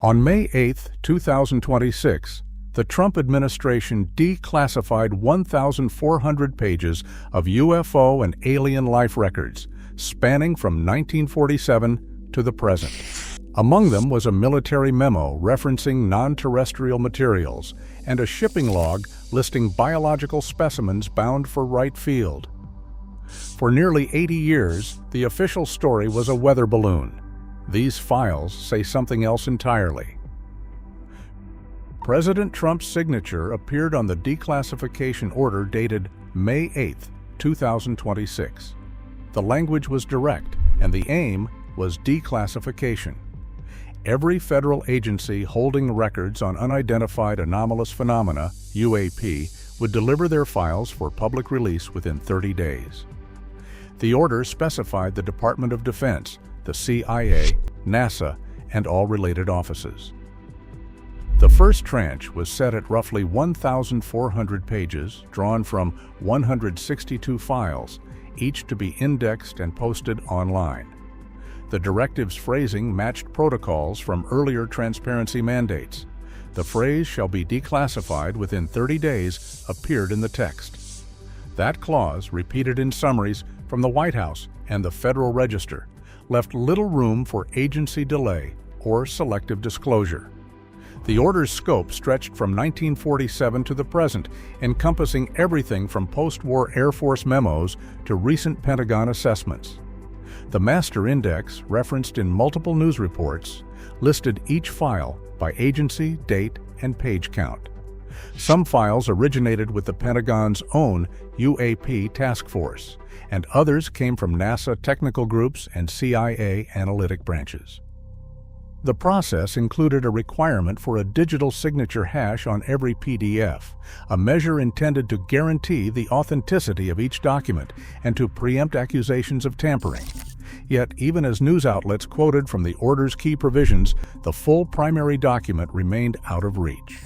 On May 8, 2026, the Trump administration declassified 1,400 pages of UFO and alien life records, spanning from 1947 to the present. Among them was a military memo referencing non-terrestrial materials and a shipping log listing biological specimens bound for Wright Field. For nearly 80 years, the official story was a weather balloon. These files say something else entirely. President Trump's signature appeared on the declassification order dated May 8, 2026. The language was direct, and the aim was declassification. Every federal agency holding records on unidentified anomalous phenomena, UAP, would deliver their files for public release within 30 days. The order specified the Department of Defense, the CIA, NASA, and all related offices. The first tranche was set at roughly 1,400 pages, drawn from 162 files, each to be indexed and posted online. The directive's phrasing matched protocols from earlier transparency mandates. The phrase "shall be declassified within 30 days" appeared in the text. That clause, repeated in summaries from the White House and the Federal Register, left little room for agency delay or selective disclosure. The order's scope stretched from 1947 to the present, encompassing everything from post-war Air Force memos to recent Pentagon assessments. The master index, referenced in multiple news reports, listed each file by agency, date, and page count. Some files originated with the Pentagon's own UAP task force, and others came from NASA technical groups and CIA analytic branches. The process included a requirement for a digital signature hash on every PDF, a measure intended to guarantee the authenticity of each document and to preempt accusations of tampering. Yet, even as news outlets quoted from the order's key provisions, the full primary document remained out of reach.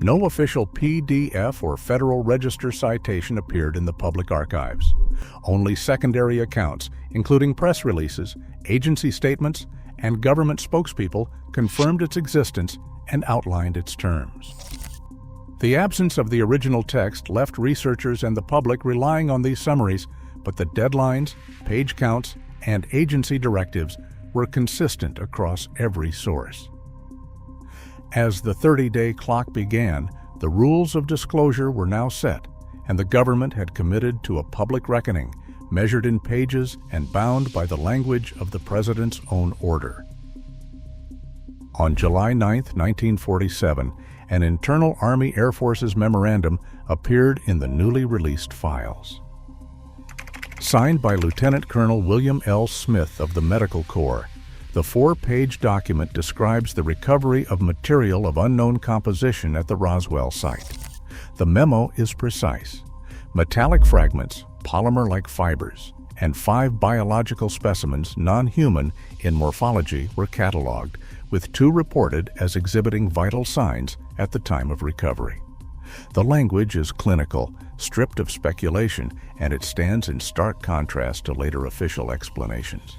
No official PDF or Federal Register citation appeared in the public archives. Only secondary accounts, including press releases, agency statements, and government spokespeople, confirmed its existence and outlined its terms. The absence of the original text left researchers and the public relying on these summaries, but the deadlines, page counts, and agency directives were consistent across every source. As the 30-day clock began, the rules of disclosure were now set, and the government had committed to a public reckoning, measured in pages and bound by the language of the President's own order. On July 9, 1947, an internal Army Air Forces memorandum appeared in the newly released files. Signed by Lieutenant Colonel William L. Smith of the Medical Corps, the 4-page document describes the recovery of material of unknown composition at the Roswell site. The memo is precise. Metallic fragments, polymer-like fibers, and 5 biological specimens, non-human in morphology, were cataloged, with 2 reported as exhibiting vital signs at the time of recovery. The language is clinical, stripped of speculation, and it stands in stark contrast to later official explanations.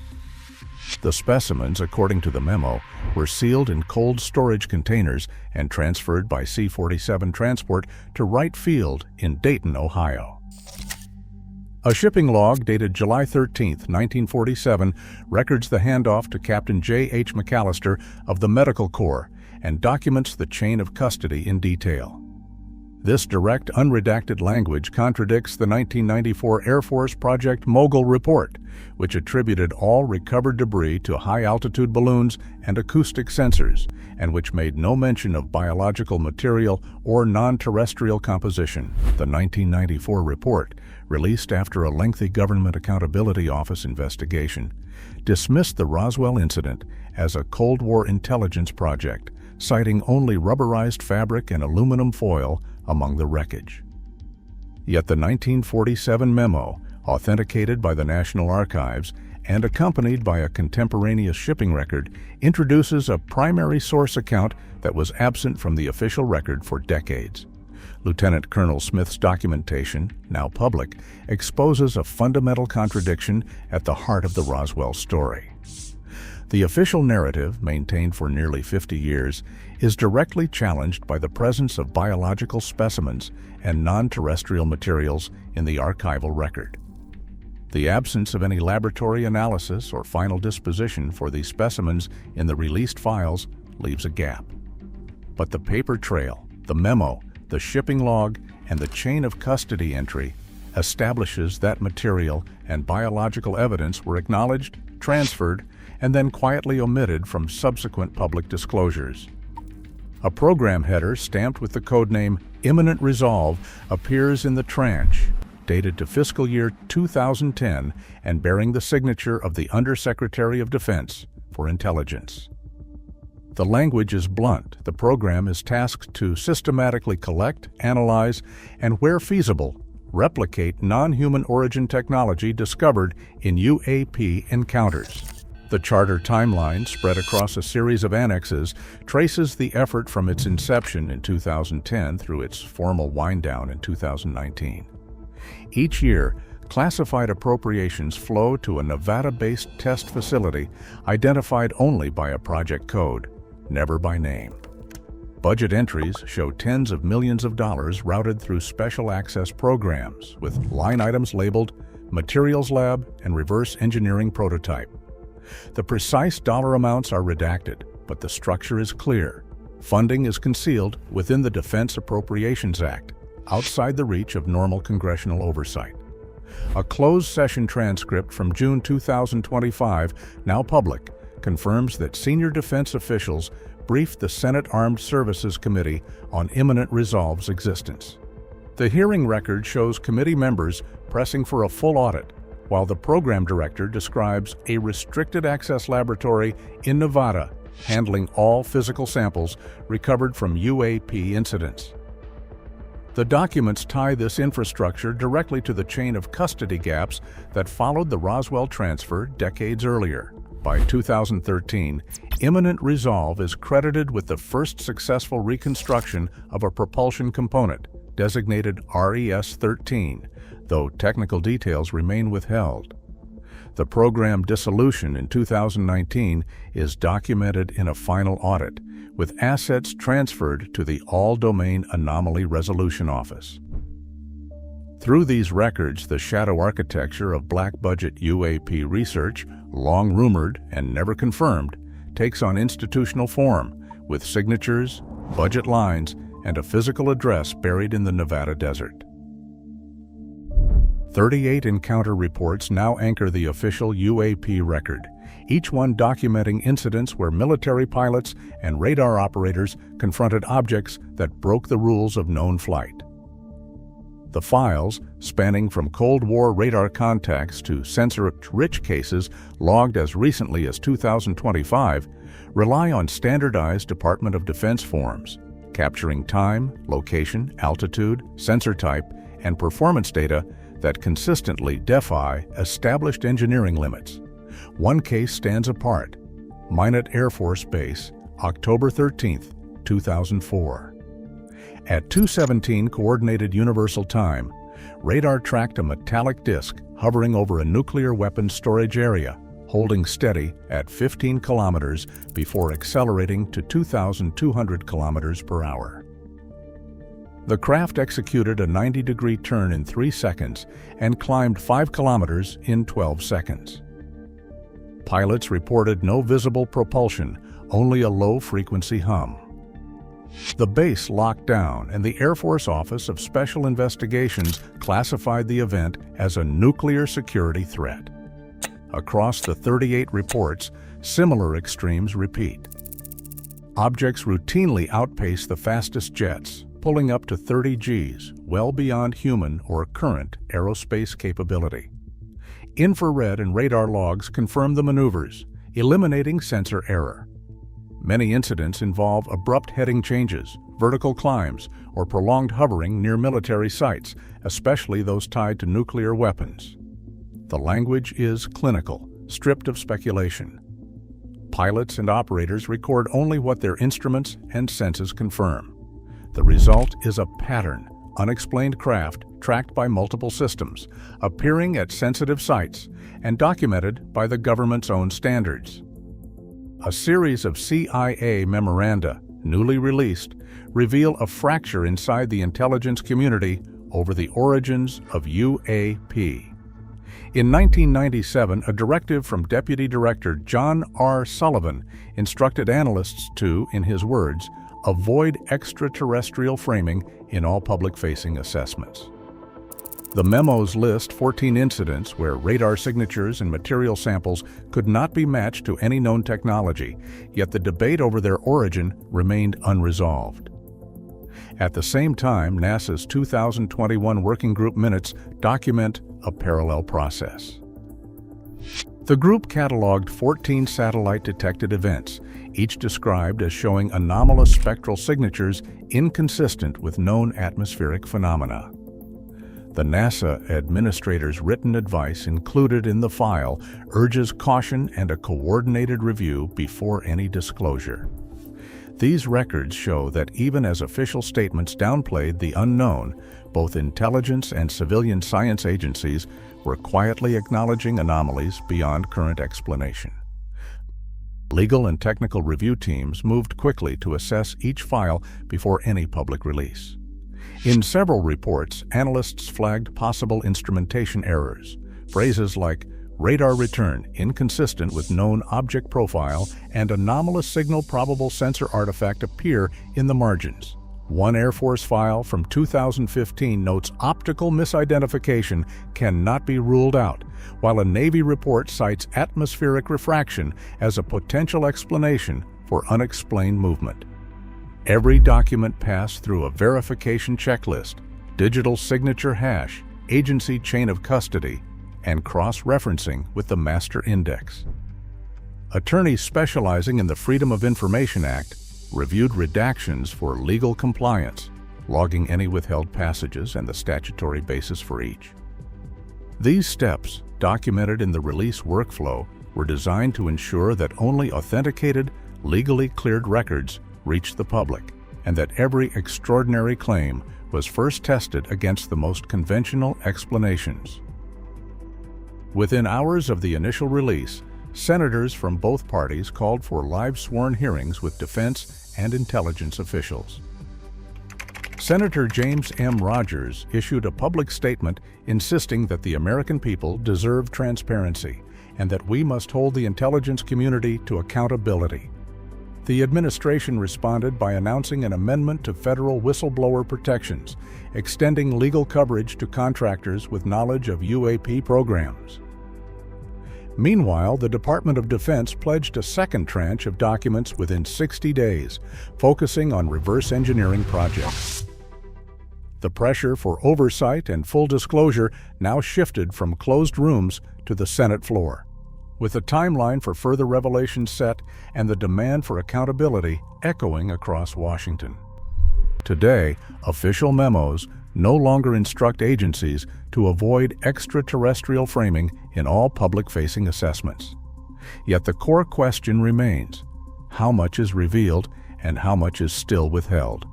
The specimens, according to the memo, were sealed in cold storage containers and transferred by C-47 transport to Wright Field in Dayton, Ohio. A shipping log dated July 13, 1947, records the handoff to Captain J.H. McAllister of the Medical Corps and documents the chain of custody in detail. This direct, unredacted language contradicts the 1994 Air Force Project Mogul report, which attributed all recovered debris to high-altitude balloons and acoustic sensors, and which made no mention of biological material or non-terrestrial composition. The 1994 report, released after a lengthy Government Accountability Office investigation, dismissed the Roswell incident as a Cold War intelligence project, citing only rubberized fabric and aluminum foil among the wreckage. Yet the 1947 memo, authenticated by the National Archives and accompanied by a contemporaneous shipping record, introduces a primary source account that was absent from the official record for decades. Lieutenant Colonel Smith's documentation, now public, exposes a fundamental contradiction at the heart of the Roswell story. The official narrative, maintained for nearly 50 years, is directly challenged by the presence of biological specimens and non-terrestrial materials in the archival record. The absence of any laboratory analysis or final disposition for these specimens in the released files leaves a gap. But the paper trail, the memo, the shipping log, and the chain of custody entry establishes that material and biological evidence were acknowledged, transferred, and then quietly omitted from subsequent public disclosures. A program header stamped with the codename Imminent Resolve appears in the tranche, dated to fiscal year 2010 and bearing the signature of the Undersecretary of Defense for Intelligence. The language is blunt. The program is tasked to systematically collect, analyze, and where feasible, replicate non-human origin technology discovered in UAP encounters. The charter timeline, spread across a series of annexes, traces the effort from its inception in 2010 through its formal wind-down in 2019. Each year, classified appropriations flow to a Nevada-based test facility identified only by a project code, never by name. Budget entries show tens of millions of dollars routed through special access programs with line items labeled Materials Lab and Reverse Engineering Prototype. The precise dollar amounts are redacted, but the structure is clear. Funding is concealed within the Defense Appropriations Act, outside the reach of normal congressional oversight. A closed session transcript from June 2025, now public, confirms that senior defense officials briefed the Senate Armed Services Committee on Imminent Resolve's existence. The hearing record shows committee members pressing for a full audit, while the program director describes a restricted access laboratory in Nevada handling all physical samples recovered from UAP incidents. The documents tie this infrastructure directly to the chain of custody gaps that followed the Roswell transfer decades earlier. By 2013, Imminent Resolve is credited with the first successful reconstruction of a propulsion component, designated RES-13, though technical details remain withheld. The program dissolution in 2019 is documented in a final audit, with assets transferred to the All-Domain Anomaly Resolution Office. Through these records, the shadow architecture of black-budget UAP research, long rumored and never confirmed, takes on institutional form, with signatures, budget lines, and a physical address buried in the Nevada desert. 38 encounter reports now anchor the official UAP record, each one documenting incidents where military pilots and radar operators confronted objects that broke the rules of known flight. The files, spanning from Cold War radar contacts to sensor-rich cases logged as recently as 2025, rely on standardized Department of Defense forms, capturing time, location, altitude, sensor type, and performance data that consistently defy established engineering limits. One case stands apart: Minot Air Force Base, October 13, 2004. At 2:17 Coordinated Universal Time, radar tracked a metallic disk hovering over a nuclear weapons storage area, holding steady at 15 kilometers before accelerating to 2,200 kilometers per hour. The craft executed a 90-degree turn in 3 seconds and climbed 5 kilometers in 12 seconds. Pilots reported no visible propulsion, only a low-frequency hum. The base locked down, and the Air Force Office of Special Investigations classified the event as a nuclear security threat. Across the 38 reports, similar extremes repeat. Objects routinely outpace the fastest jets, pulling up to 30 Gs, well beyond human or current aerospace capability. Infrared and radar logs confirm the maneuvers, eliminating sensor error. Many incidents involve abrupt heading changes, vertical climbs, or prolonged hovering near military sites, especially those tied to nuclear weapons. The language is clinical, stripped of speculation. Pilots and operators record only what their instruments and senses confirm. The result is a pattern, unexplained craft tracked by multiple systems, appearing at sensitive sites, and documented by the government's own standards. A series of CIA memoranda, newly released, reveal a fracture inside the intelligence community over the origins of UAP. In 1997, a directive from Deputy Director John R. Sullivan instructed analysts to, in his words, avoid extraterrestrial framing in all public-facing assessments. The memos list 14 incidents where radar signatures and material samples could not be matched to any known technology, yet the debate over their origin remained unresolved. At the same time, NASA's 2021 Working Group minutes document a parallel process. The group cataloged 14 satellite-detected events, each described as showing anomalous spectral signatures inconsistent with known atmospheric phenomena. The NASA administrator's written advice included in the file urges caution and a coordinated review before any disclosure. These records show that even as official statements downplayed the unknown, both intelligence and civilian science agencies were quietly acknowledging anomalies beyond current explanation. Legal and technical review teams moved quickly to assess each file before any public release. In several reports, analysts flagged possible instrumentation errors. Phrases like radar return inconsistent with known object profile and anomalous signal probable sensor artifact appear in the margins. One Air Force file from 2015 notes optical misidentification cannot be ruled out, while a Navy report cites atmospheric refraction as a potential explanation for unexplained movement. Every document passed through a verification checklist, digital signature hash, agency chain of custody, and cross-referencing with the master index. Attorneys specializing in the Freedom of Information Act reviewed redactions for legal compliance, logging any withheld passages and the statutory basis for each. These steps, documented in the release workflow, were designed to ensure that only authenticated, legally cleared records reached the public, and that every extraordinary claim was first tested against the most conventional explanations. Within hours of the initial release, senators from both parties called for live sworn hearings with defense and intelligence officials. Senator James M. Rogers issued a public statement insisting that the American people deserve transparency and that we must hold the intelligence community to accountability. The administration responded by announcing an amendment to federal whistleblower protections, extending legal coverage to contractors with knowledge of UAP programs. Meanwhile, the Department of Defense pledged a second tranche of documents within 60 days, focusing on reverse engineering projects. The pressure for oversight and full disclosure now shifted from closed rooms to the Senate floor, with a timeline for further revelations set and the demand for accountability echoing across Washington. Today, official memos no longer instruct agencies to avoid extraterrestrial framing in all public-facing assessments. Yet the core question remains: how much is revealed and how much is still withheld?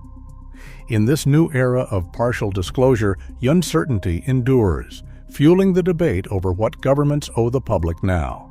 In this new era of partial disclosure, uncertainty endures, fueling the debate over what governments owe the public now.